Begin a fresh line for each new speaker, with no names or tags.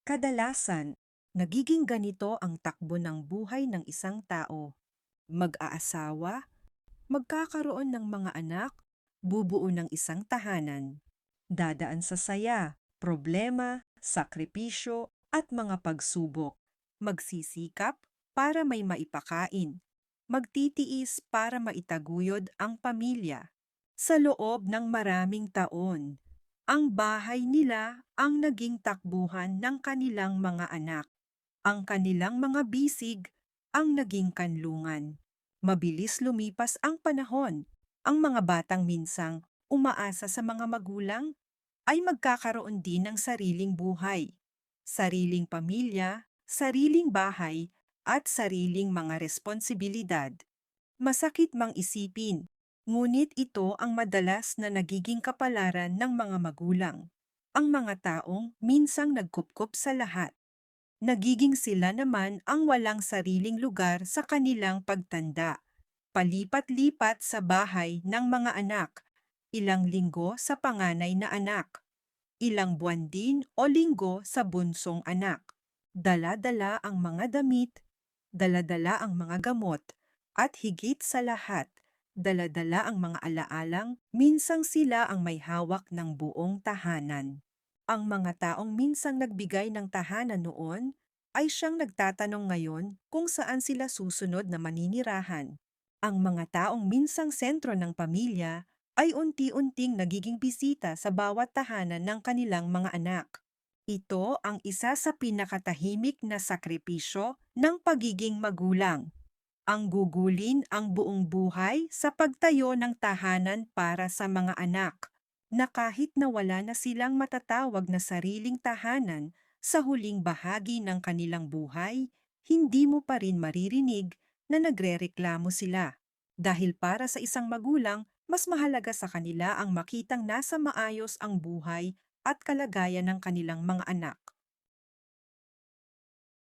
Kadalasan, nagiging ganito ang takbo ng buhay ng isang tao. Mag-aasawa, magkakaroon ng mga anak, bubuo ng isang tahanan. Dadaan sa saya, problema, sakripisyo, at mga pagsubok. Magsisikap para may maipakain. Magtitiis para maitaguyod ang pamilya. Sa loob ng maraming taon, ang bahay nila ang naging takbuhan ng kanilang mga anak. Ang kanilang mga bisig ang naging kanlungan. Mabilis lumipas ang panahon. Ang mga batang minsang umaasa sa mga magulang ay magkakaroon din ng sariling buhay, sariling pamilya, sariling bahay, at sariling mga responsibilidad. Masakit mang isipin, ngunit ito ang madalas na nagiging kapalaran ng mga magulang. Ang mga taong minsang nagkupkup sa lahat. Nagiging sila naman ang walang sariling lugar sa kanilang pagtanda. Palipat-lipat sa bahay ng mga anak, ilang linggo sa panganay na anak, ilang buwan din o linggo sa bunsong anak. Dala-dala ang mga damit, dala-dala ang mga gamot, at higit sa lahat, dala-dala ang mga alaalang minsang sila ang may hawak ng buong tahanan. Ang mga taong minsang nagbigay ng tahanan noon ay siyang nagtatanong ngayon kung saan sila susunod na maninirahan. Ang mga taong minsang sentro ng pamilya ay unti-unting nagiging bisita sa bawat tahanan ng kanilang mga anak. Ito ang isa sa pinakatahimik na sakripisyo ng pagiging magulang. Ang gugulin ang buong buhay sa pagtayo ng tahanan para sa mga anak, na kahit na wala na silang matatawag na sariling tahanan sa huling bahagi ng kanilang buhay, hindi mo pa rin maririnig na nagrereklamo sila. Dahil para sa isang magulang, mas mahalaga sa kanila ang makitang nasa maayos ang buhay at kalagayan ng kanilang mga anak.